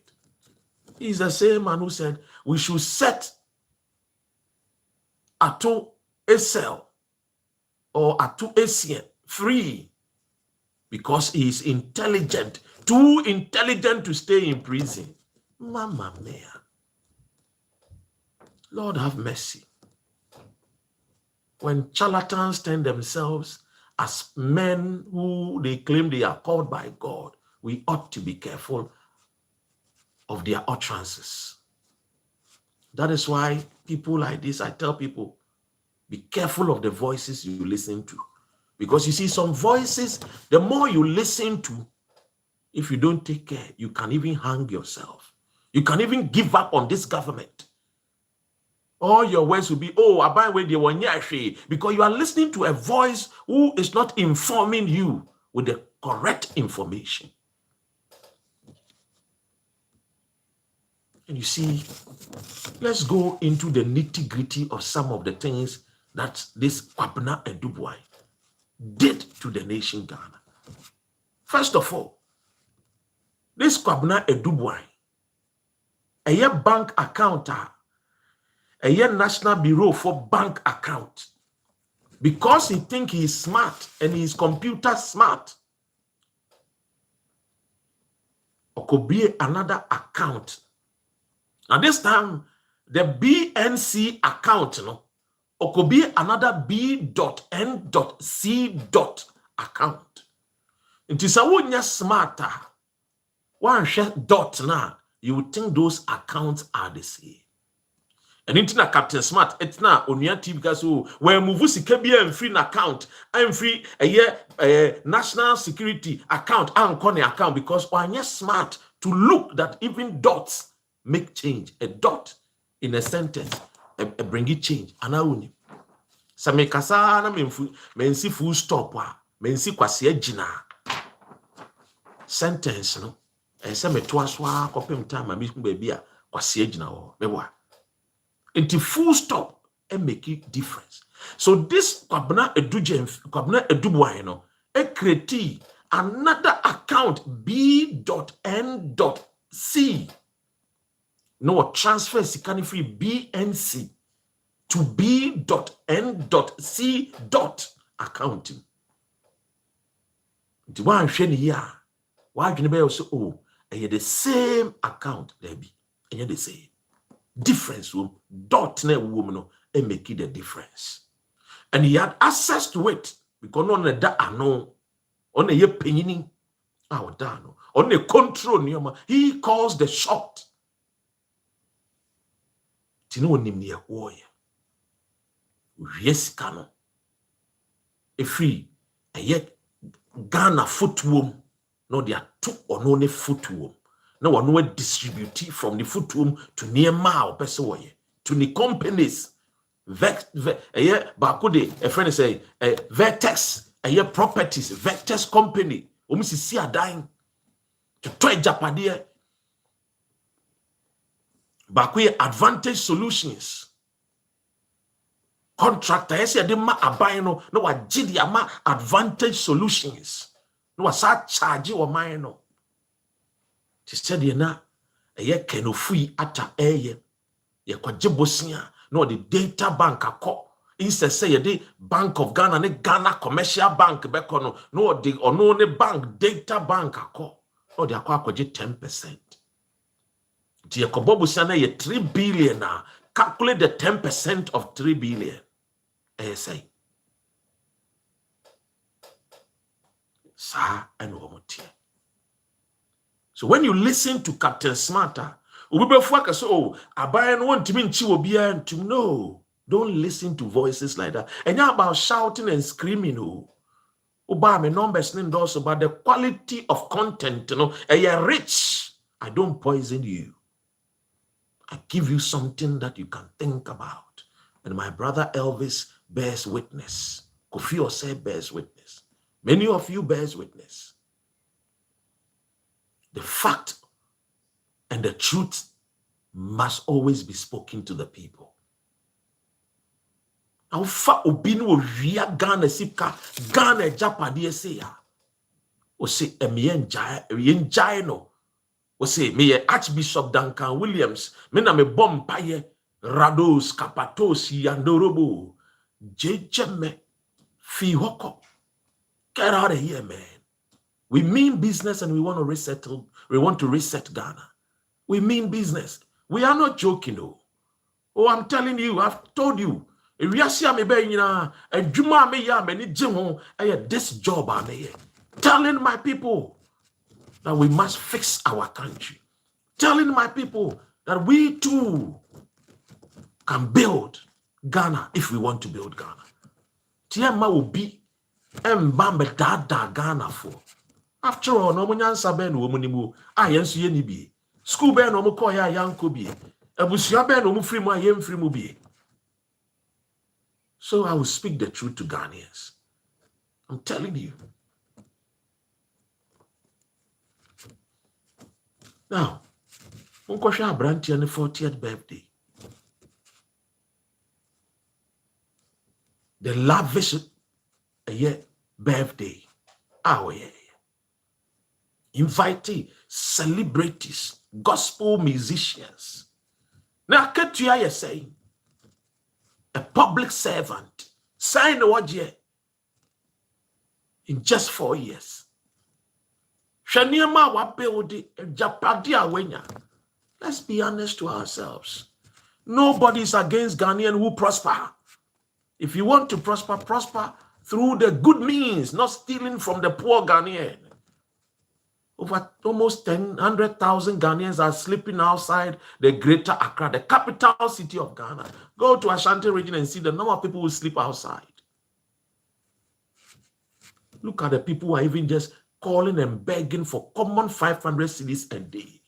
He's the same man who said we should set Adu-Boahene or Adu-Boahene free because he is intelligent, too intelligent to stay in prison. Mamma mia. Lord have mercy. When charlatans turn themselves as men who they claim they are called by God, we ought to be careful of their utterances. That is why people like this, I tell people, be careful of the voices you listen to. Because you see, some voices, the more you listen to, if you don't take care, you can even hang yourself. You can even give up on this government. All your words will be, oh, because you are listening to a voice who is not informing you with the correct information. And you see, let's go into the nitty-gritty of some of the things that this Kwabena Adu-Boahene did to the nation Ghana. First of all, this Kwabena Adu-Boahene, a bank account, a National Bureau for Bank Account, Because he think he is smart and he is computer smart, or could be another account. And this time, the BNC account, or could be another B.N.C. account. It is a one smarter. One dot now, you would think those accounts are the same. And into Captain Smart, it's now on your TV because where Muvusi can be a free account, I'm free a year national security account, and corner account because one is smart to look that even dots make change. A dot in a sentence, a bring it change. And I win. So me kasa na mensi full stop mensi kwasi jina sentence no. Se me to aswa kopem time me baby a kwasi jina wo mewa. Into full stop and make it difference. So this Kwabena Adu-Boahene create another account B.N.C. No transfer sikani free BNC to B.N.C. accounting. The one sheni ya why can be also oh and the same account there be and the same. Difference dot net woman and make it the difference. And he had access to it because on the that no on the penny our dano on the control near he calls the shot. Tino nim near warrior. Yes, cano. A free and yet Ghana footworm no there two or no footworm. No one will distribute from the foot room to near mile person to the companies. Bakude a friend say Vertex properties Vertex company. See a dying to try Japadia. Bakuye Advantage Solutions. Contractor, I say, ma abay no wa jidi ama Advantage Solutions. No wa sa charge or mine no. Said na eye kenofui ata eye ye kwaje bosia no the data bank akọ instead say the Bank of Ghana ne Ghana Commercial Bank bekono no the ono ne bank data bank akọ no the akọ akwaje 10%. The yakobo bosia na ye 3 billion na calculate the 10% of 3 billion. Say sa eno omotie. So when you listen to Captain Smarter, no, don't listen to voices like that. And now about shouting and screaming, my numbers also about the quality of content, and you're rich. I don't poison you. I give you something that you can think about. And my brother Elvis bears witness. Kofi Osei bears witness. Many of you bears witness. The fact and the truth must always be spoken to the people. How far obinu ria Ghana sika Ghana Japadi say ya. O say emienjai no. O say me Archbishop Duncan Williams me na me bompaye Rados Kapatosi Yandorobo Jejeme fi hoko. Get out of here, man. We mean business and we want to resettle. We want to reset Ghana. We mean business. We are not joking, though. Oh, I'm telling you, I've told you. This job I'm here. Telling my people that we must fix our country. Telling my people that we too can build Ghana if we want to build Ghana. Tiama will be Mbambe Dada Ghana for. After all, no one answer ben womunimu. I answer ye be. School ben no ko ya yanko be. Ebusia ben no free mu ayem free mu be. So I will speak the truth to Ghanaians. I'm telling you. Now, Uncle Branty on the 40th birthday. The lavish birthday. Oh, yeah. Inviting celebrities, gospel musicians. Now, I can't hear you saying, a public servant, Sign what year? In just 4 years. Shaniama wa build Japadia wenya. Let's be honest to ourselves. Nobody is against Ghanaian who prosper. If you want to prosper, prosper through the good means, not stealing from the poor Ghanaian. Over almost 100,000 Ghanaians are sleeping outside the greater Accra, the capital city of Ghana. Go to Ashanti region and see the number of people who sleep outside. Look at the people who are even just calling and begging for common 500 cedis a day.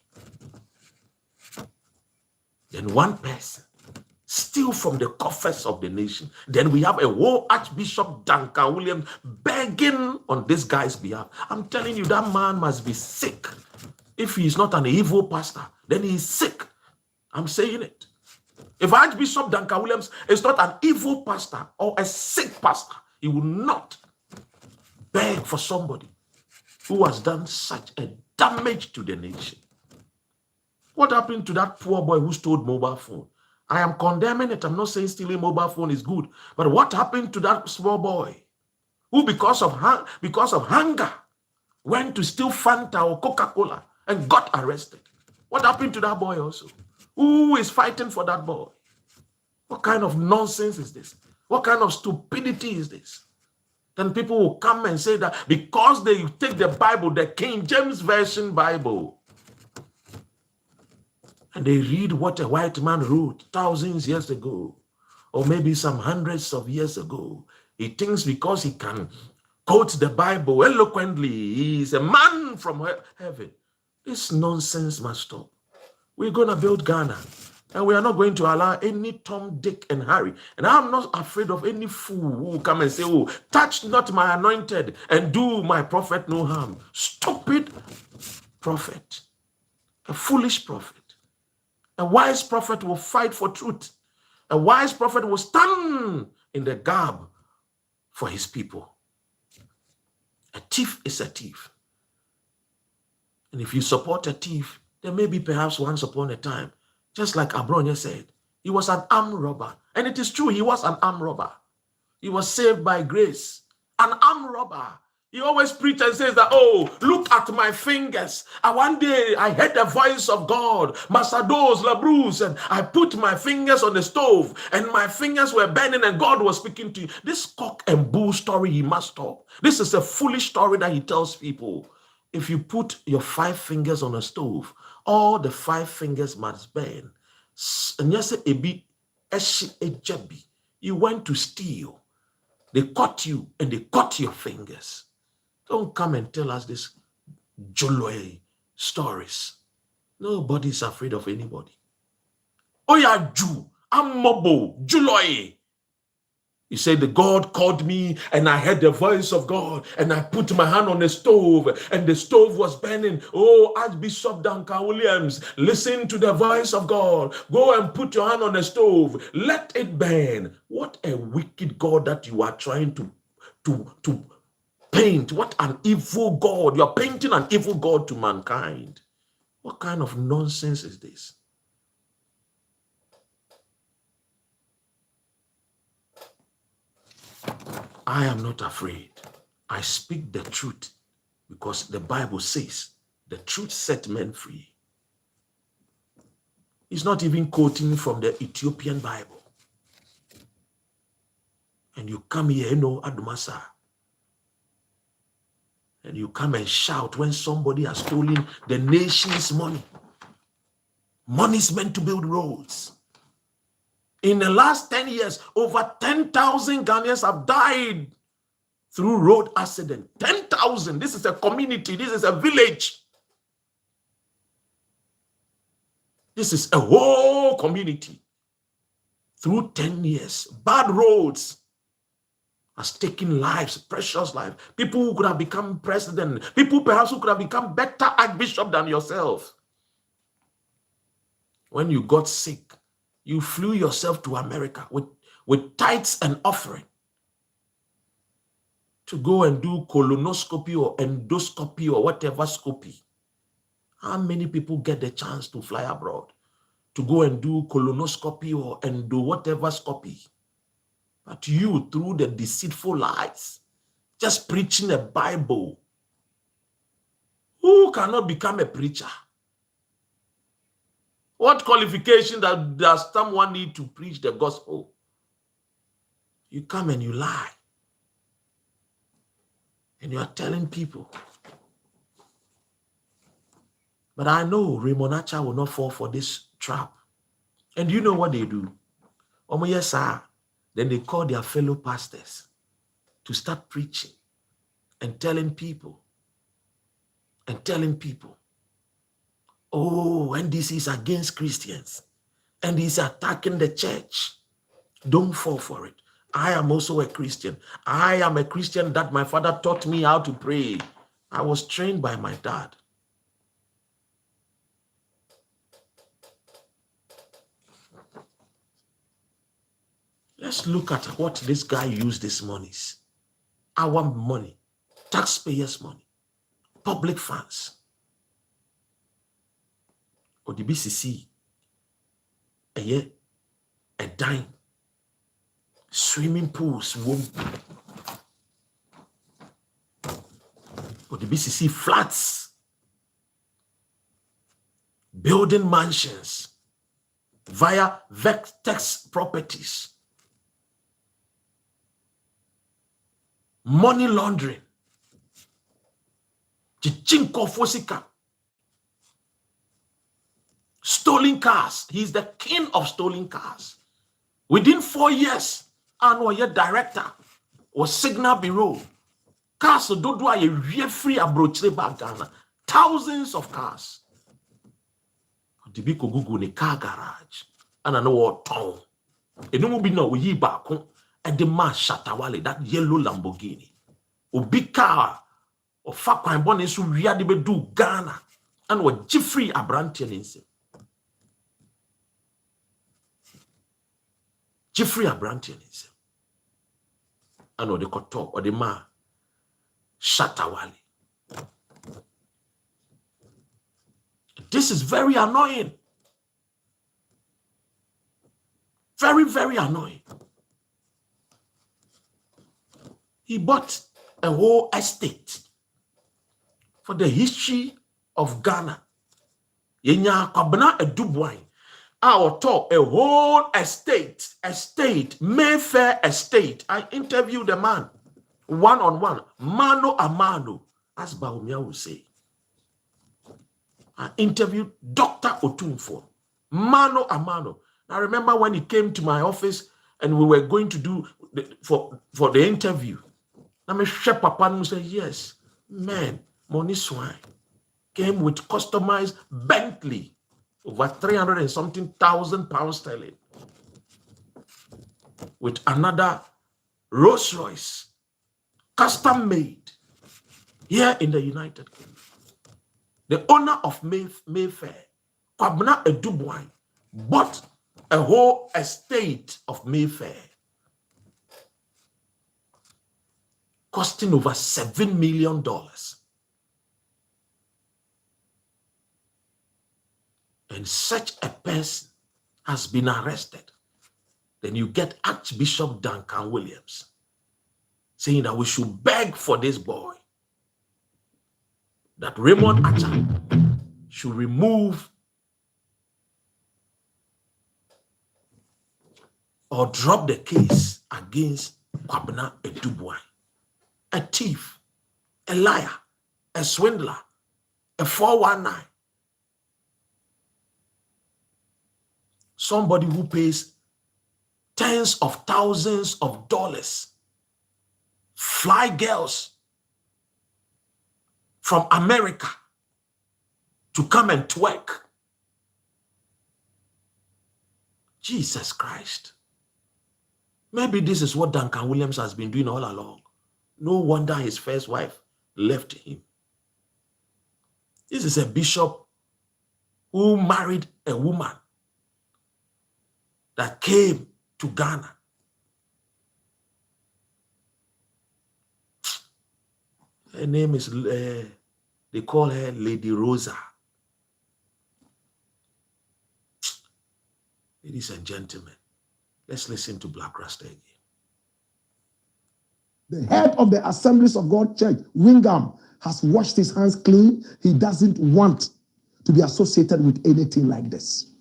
Then one person steal from the coffers of the nation. Then we have a whole Archbishop Duncan Williams begging on this guy's behalf. I'm telling you, that man must be sick. If he is not an evil pastor, then he is sick. I'm saying it. If Archbishop Duncan Williams is not an evil pastor or a sick pastor, he will not beg for somebody who has done such a damage to the nation. What happened to that poor boy who stole mobile phone? I am condemning it. I'm not saying stealing mobile phone is good. But what happened to that small boy who because of hunger went to steal Fanta or Coca-Cola and got arrested? What happened to that boy also? Who is fighting for that boy? What kind of nonsense is this? What kind of stupidity is this? Then people will come and say that because they take the Bible, the King James Version Bible, and they read what a white man wrote thousands years ago, or maybe some hundreds of years ago. He thinks because he can quote the Bible eloquently, he is a man from heaven. This nonsense must stop. We're going to build Ghana, and we are not going to allow any Tom, Dick, and Harry. And I'm not afraid of any fool who will come and say, oh, touch not my anointed and do my prophet no harm. Stupid prophet, a foolish prophet. A wise prophet will fight for truth. A wise prophet will stand in the gap for his people. A thief is a thief. And if you support a thief, there may be perhaps once upon a time, just like Abronya said, he was an armed robber. And it is true, he was an armed robber. He was saved by grace. An armed robber. He always preaches and says that, oh, look at my fingers. And one day I heard the voice of God, Masados, Labrus, and I put my fingers on the stove and my fingers were burning and God was speaking to you. This cock and bull story, he must stop. This is a foolish story that he tells people. If you put your 5 fingers on a stove, all the 5 fingers must burn. And yes, you went to steal. They caught you and they cut your fingers. Don't come and tell us this Joloi stories. Nobody's afraid of anybody. Oh yeah, Jew, I'm Mobo, Joloi. He said, the God called me and I heard the voice of God and I put my hand on the stove and the stove was burning. Oh, Archbishop Duncan Williams, listen to the voice of God. Go and put your hand on the stove. Let it burn. What a wicked God that you are trying to paint. What an evil God. You're painting an evil God to mankind. What kind of nonsense is this? I am not afraid. I speak the truth because the Bible says the truth set men free. He's not even quoting from the Ethiopian Bible. And you come here, Adumasa, and you come and shout when somebody has stolen the nation's money. Money is meant to build roads. In the last 10 years, over 10,000 Ghanaians have died through road accident. 10,000. This is a community. This is a village. This is a whole community. Through 10 years, bad roads has taken lives, precious lives. People who could have become president. People perhaps who could have become better archbishop than yourself. When you got sick, you flew yourself to America with tithes and offering to go and do colonoscopy or endoscopy or whatever scopy. How many people get the chance to fly abroad to go and do colonoscopy or endo whatever scopy? But you, through the deceitful lies, just preaching the Bible, who cannot become a preacher? What qualification does someone need to preach the gospel? You come and you lie. And you are telling people. But I know Raymond Acha will not fall for this trap. And you know what they do? Yes, sir. Then they call their fellow pastors to start preaching and telling people. Oh, and this is against Christians. And he's attacking the church. Don't fall for it. I am also a Christian. I am a Christian that my father taught me how to pray. I was trained by my dad. Let's look at what this guy used his monies. Our money, taxpayers' money, public funds. Or the BCC, a dime, swimming pools, or the BCC flats, building mansions via Vectex properties, money laundering, Chichinko Fosika, stolen cars. He's the king of stolen cars. Within 4 years, Anoye director was Signal Bureau. Cars do a free abrochre Ghana. Thousands of cars. The big Google in a car garage. And I know what town. And no be no we back and the man Shatawale, that yellow Lamborghini. A big car of Fakwan Bonesu Riadibe do Ghana. And what Jeffrey Abrantian in say. Jeffrey Abrantian is I know the koto or the man Shatawale. This is very annoying. Very, very annoying. He bought a whole estate for the history of Ghana. Yenya kwabena Eduin. Our talk, a whole estate, Mayfair estate. I interviewed the man, one-on-one, mano a mano, as Baumia will say. I interviewed Dr. Otunfo, mano a mano. I remember when he came to my office and we were going to do for the interview. I mean, Papa said, yes, man, money swine came with customized Bentley. Over 300 and something thousand pounds sterling. With another Rolls Royce, custom made, here in the United Kingdom. The owner of Mayfair, Kwabena Eduin, bought a whole estate of Mayfair, costing over $7 million. And such a person has been arrested. Then you get Archbishop Duncan Williams saying that we should beg for this boy, that Raymond Acha should remove or drop the case against Kwabena Eduin, a thief, a liar, a swindler, a 419. Somebody who pays tens of thousands of dollars, fly girls from America to come and twerk. Jesus Christ. Maybe this is what Duncan Williams has been doing all along. No wonder his first wife left him. This is a bishop who married a woman that came to Ghana. Her name is, they call her Lady Rosa. Ladies and gentlemen, let's listen to Black Rasta again. The head of the Assemblies of God Church, Wingham, has washed his hands clean. He doesn't want to be associated with anything like this.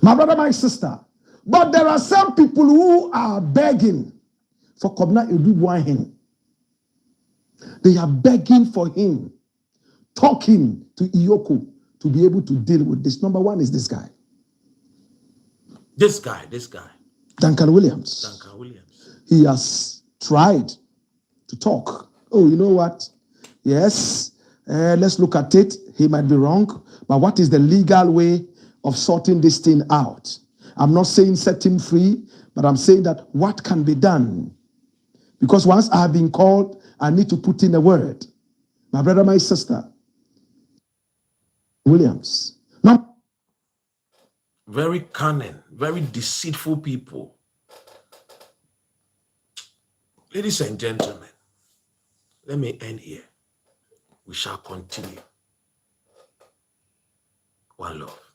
My brother, my sister, but there are some people who are begging for Adu-Boahene. They are begging for him, talking to Eoco to be able to deal with this. Number one is this guy. This guy. Duncan Williams. He has tried to talk. Oh, you know what? Yes, let's look at it. He might be wrong, but what is the legal way of sorting this thing out? I'm not saying set him free, but I'm saying that what can be done? Because once I have been called, I need to put in a word. My brother, my sister, Williams. Now, very cunning, very deceitful people. Ladies and gentlemen, let me end here. We shall continue. One love.